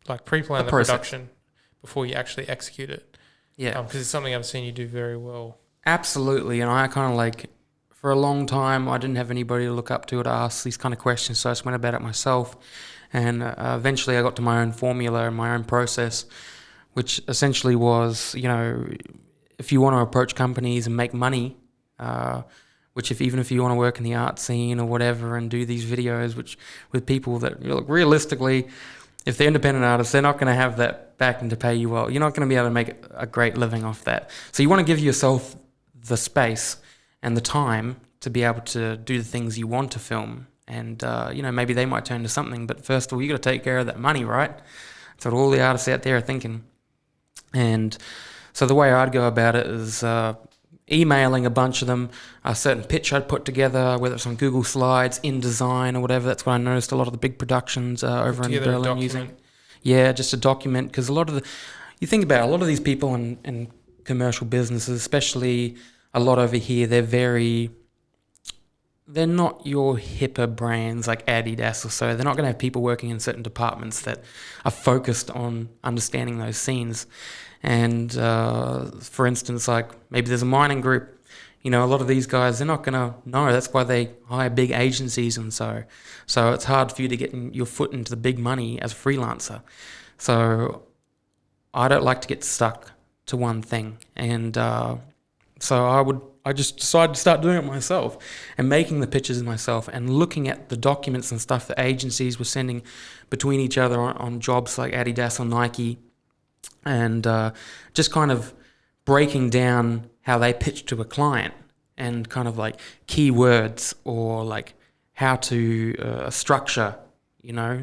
production before you actually execute it. Yeah, because it's something I've seen you do very well. Absolutely, and I kind of like, for a long time, I didn't have anybody to look up to ask these kind of questions, so I just went about it myself, and eventually I got to my own formula and my own process, which essentially was, if you want to approach companies and make money, even if you want to work in the art scene or whatever and do these videos, with people that realistically, if they're independent artists, they're not going to have that backing to pay you well. You're not going to be able to make a great living off that. So you want to give yourself the space and the time to be able to do the things you want to film. And, maybe they might turn to something. But first of all, you got to take care of that money, right? That's what all the artists out there are thinking. And so the way I'd go about it is emailing a bunch of them a certain pitch I'd put together, whether it's on Google Slides, InDesign or whatever. That's what I noticed a lot of the big productions over in Berlin using. Yeah, just a document, because you think about it, a lot of these people in commercial businesses, especially a lot over here, they're not your hipper brands like Adidas or so. They're not going to have people working in certain departments that are focused on understanding those scenes. And for instance, like maybe there's a mining group, a lot of these guys, they're not going to know. That's why they hire big agencies and so it's hard for you to get your foot into the big money as a freelancer. So I don't like to get stuck to one thing. And so I just decided to start doing it myself and making the pitches myself and looking at the documents and stuff that agencies were sending between each other on jobs like Adidas or Nike, and just kind of breaking down how they pitch to a client and kind of like keywords or like how to structure,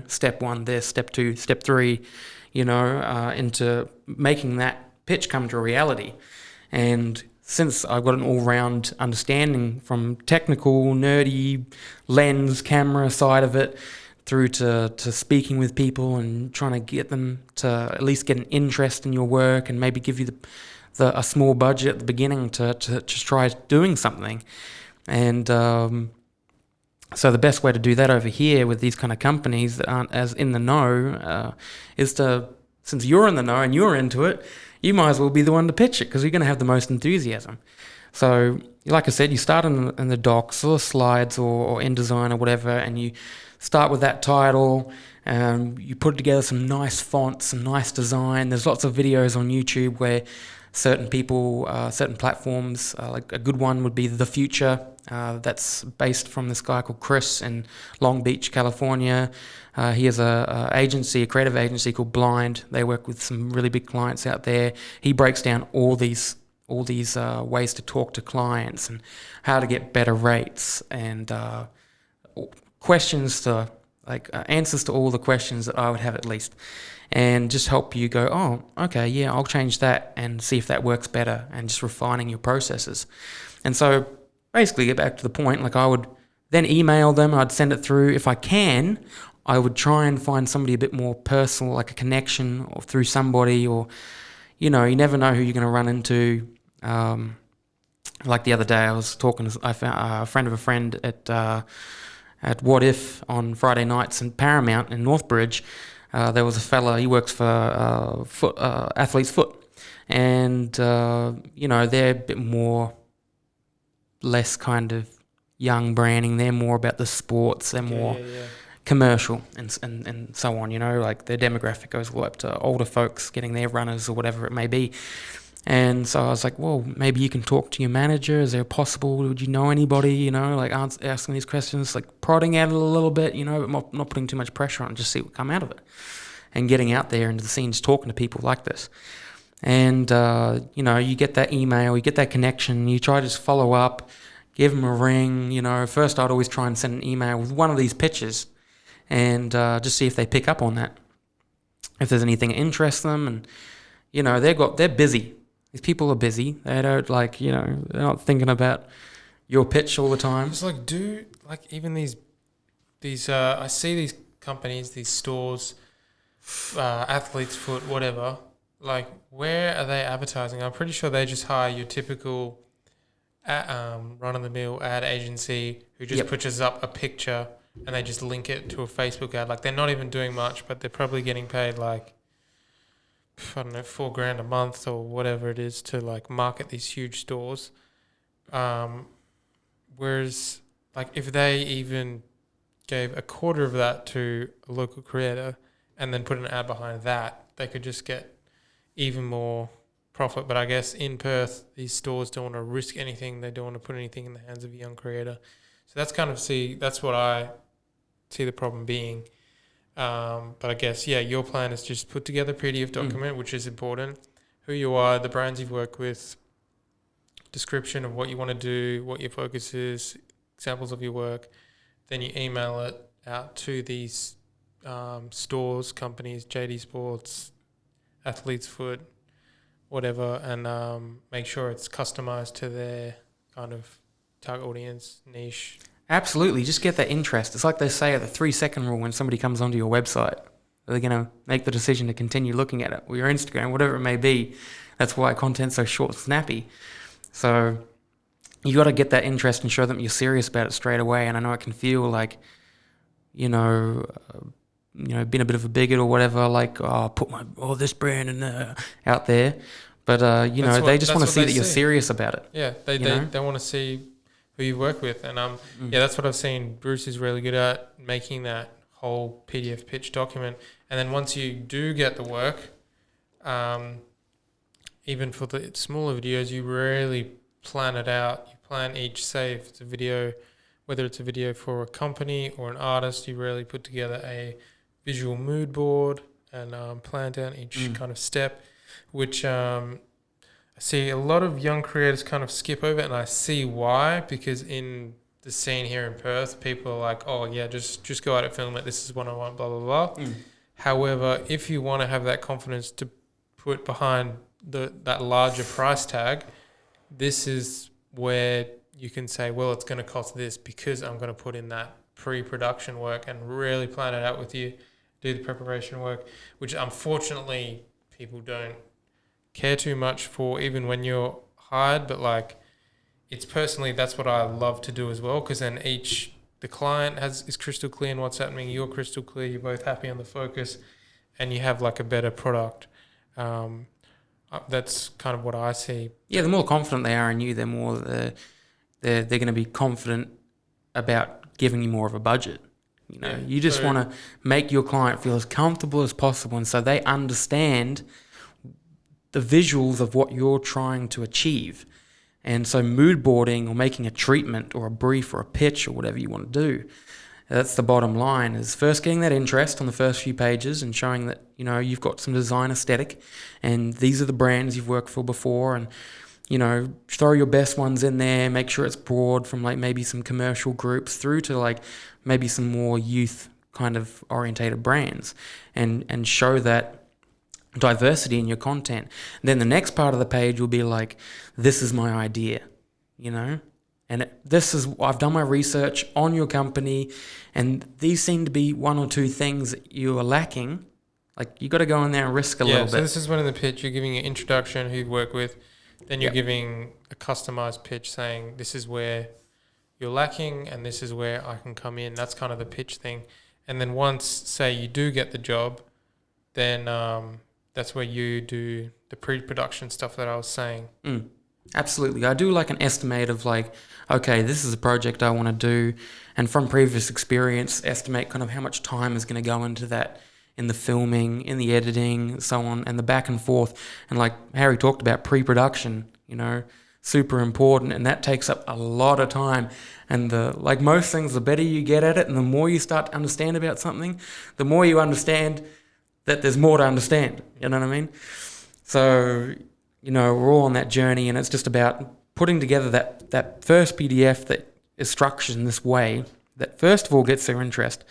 step 1 this, step 2, step 3, into making that pitch come to a reality. And since I've got an all-round understanding from technical, nerdy, lens, camera side of it, through to speaking with people and trying to get them to at least get an interest in your work and maybe give you a small budget at the beginning to just try doing something. And so the best way to do that over here with these kind of companies that aren't as in the know is to, since you're in the know and you're into it, you might as well be the one to pitch it because you're going to have the most enthusiasm. So, like I said, you start in the docs or slides or InDesign or whatever, and you start with that title. You put together some nice fonts, some nice design. There's lots of videos on YouTube where certain people, certain platforms, like a good one would be The Future. That's based from this guy called Chris in Long Beach, California. He has a creative agency called Blind. They work with some really big clients out there. He breaks down all these ways to talk to clients and how to get better rates and questions to answers to all the questions that I would have at least, and just help you go, oh, okay, yeah, I'll change that and see if that works better, and just refining your processes. And so basically get back to the point, like I would then email them, I'd send it through. If I can, I would try and find somebody a bit more personal, like a connection or through somebody, or, you never know who you're going to run into. Like the other day I was talking, I found a friend of a friend at What If on Friday nights in Paramount in Northbridge. There was a fella, he works for Athlete's Foot, and they're a bit less kind of young branding. They're more about the sports. They're more commercial and so on. Like their demographic goes all up to older folks getting their runners or whatever it may be. And so I was like, well, maybe you can talk to your manager. Is there possible? Would you know anybody? Like asking these questions, like prodding at it a little bit, but not putting too much pressure on it, just see what come out of it. and getting out there into the scenes, talking to people like this. And, you get that email, you get that connection, you try to just follow up, give them a ring. First I'd always try and send an email with one of these pitches and just see if they pick up on that, if there's anything that interests them. And, they're busy. These people are busy. They don't they're not thinking about your pitch all the time. It's even these I see these companies, these stores, Athlete's Foot, whatever. Like, where are they advertising? I'm pretty sure they just hire your typical run-of-the-mill ad agency who just pushes up a picture and they just link it to a Facebook ad. Like, they're not even doing much, but they're probably getting paid like, I don't know, $4,000 a month or whatever it is to like market these huge stores. Whereas, like, if they even gave a quarter of that to a local creator and then put an ad behind that, they could just get even more profit. But I guess in Perth, these stores don't want to risk anything. They don't want to put anything in the hands of a young creator. So that's what I see the problem being. But I guess, your plan is just put together a PDF document, which is important. Who you are, the brands you've worked with, description of what you want to do, what your focus is, examples of your work. Then you email it out to these stores, companies, JD Sports, Athlete's Foot, whatever, and make sure it's customized to their kind of target audience, niche. Absolutely. Just get that interest. It's like they say at the 3-second rule when somebody comes onto your website. They're going to make the decision to continue looking at it, or your Instagram, whatever it may be. That's why content's so short and snappy. So you got to get that interest and show them you're serious about it straight away. And I know it can feel like, being a bit of a bigot or whatever, like, put this brand out there. But, they just want to see that you're serious about it. Yeah, they want to see who you work with. And, that's what I've seen Bruce is really good at, making that whole PDF pitch document. And then once you do get the work, even for the smaller videos, you really plan it out. You plan each, say, if it's a video, whether it's a video for a company or an artist, you really put together a visual mood board and plan down each kind of step, which I see a lot of young creators kind of skip over, and I see why, because in the scene here in Perth, people are like, just go out and film it. This is what I want, blah, blah, blah. However, if you want to have that confidence to put behind that larger price tag, this is where you can say, well, it's going to cost this because I'm going to put in that pre-production work and really plan it out with you, do the preparation work, which unfortunately people don't care too much for even when you're hired. But like, it's personally, that's what I love to do as well, because then the client is crystal clear in what's happening, you're crystal clear, you're both happy on the focus, and you have like a better product. That's kind of what I see. Yeah, the more confident they are in you, the more they're going to be confident about giving you more of a budget. You just want to make your client feel as comfortable as possible, and so they understand the visuals of what you're trying to achieve. And so mood boarding or making a treatment or a brief or a pitch or whatever you want to do, that's the bottom line, is first getting that interest on the first few pages and showing that, you've got some design aesthetic and these are the brands you've worked for before, and, throw your best ones in there, make sure it's broad from like maybe some commercial groups through to like maybe some more youth kind of orientated brands, and show that diversity in your content. And then the next part of the page will be like, this is my idea, and I've done my research on your company, and these seem to be one or two things that you are lacking. Like, you got to go in there and risk a little bit. So this is when in the pitch you're giving an introduction, who you work with, then you're giving a customized pitch saying this is where you're lacking and this is where I can come in. That's kind of the pitch thing. And then once, say, you do get the job, then that's where you do the pre-production stuff that I was saying. Absolutely. I do like an estimate of like, okay, this is a project I want to do, and from previous experience, estimate kind of how much time is going to go into that, in the filming, in the editing, so on, and the back and forth. And like Harry talked about, pre-production, super important, and that takes up a lot of time. And like most things, the better you get at it and the more you start to understand about something, the more you understand that there's more to understand. You know what I mean? So, we're all on that journey, and it's just about putting together that first PDF that is structured in this way that first of all gets their interest,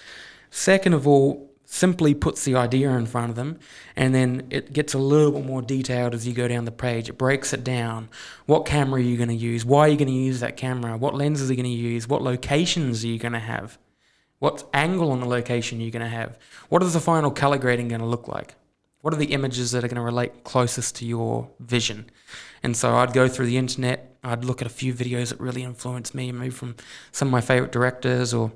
second of all simply puts the idea in front of them, and then it gets a little bit more detailed as you go down the page. It breaks it down. What camera are you going to use? Why are you going to use that camera? What lenses are you going to use? What locations are you going to have? What angle on the location are you going to have? What is the final color grading going to look like? What are the images that are going to relate closest to your vision? And so I'd go through the internet, I'd look at a few videos that really influenced me, maybe from some of my favorite directors or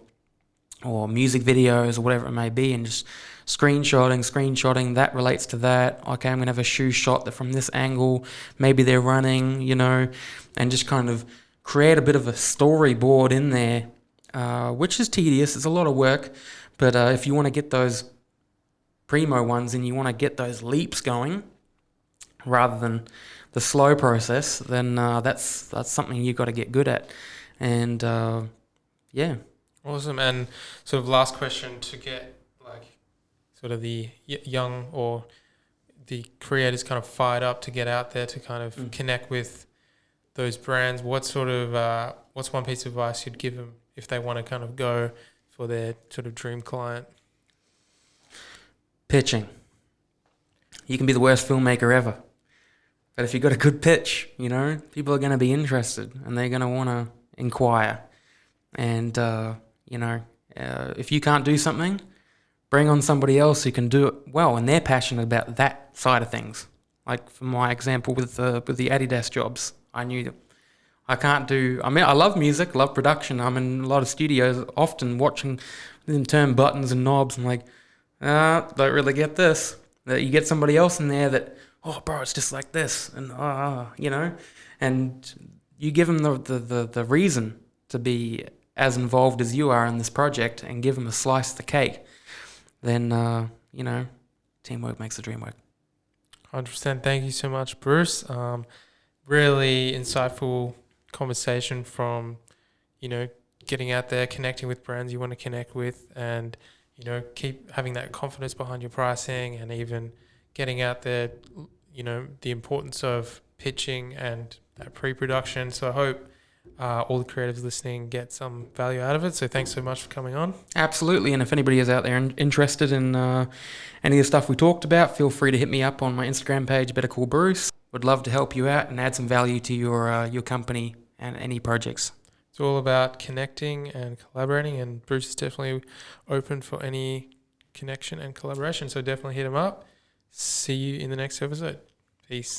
music videos or whatever it may be, and just screenshotting, that relates to that. Okay, I'm going to have a shoe shot that from this angle, maybe they're running, and just kind of create a bit of a storyboard in there, which is tedious. It's a lot of work, but if you want to get those primo ones and you want to get those leaps going rather than the slow process, then that's something you got to get good at. And yeah. Awesome. And sort of last question to get like sort of the young or the creators kind of fired up to get out there to kind of connect with those brands. What's one piece of advice you'd give them if they want to kind of go for their sort of dream client? Pitching. You can be the worst filmmaker ever, but if you've got a good pitch, people are going to be interested and they're going to want to inquire. And if you can't do something, bring on somebody else who can do it well, and they're passionate about that side of things. Like for my example with the Adidas jobs, I knew that I can't do. I mean, I love music, love production. I'm in a lot of studios, often watching them turn buttons and knobs. I'm like, don't really get this. That you get somebody else in there that, oh, bro, it's just like this, and and you give them the reason to be as involved as you are in this project, and give them a slice of the cake. Then teamwork makes the dream work. 100%. Thank you so much, Bruce. Really insightful conversation from, getting out there, connecting with brands you want to connect with, and, keep having that confidence behind your pricing, and even getting out there, the importance of pitching and pre-production. So I hope all the creatives listening get some value out of it. So thanks so much for coming on. Absolutely. And if anybody is out there interested in any of the stuff we talked about, feel free to hit me up on my Instagram page, Better Call Bruce. Would love to help you out and add some value to your company and any projects. It's all about connecting and collaborating, and Bruce is definitely open for any connection and collaboration. So definitely hit him up. See you in the next episode. Peace.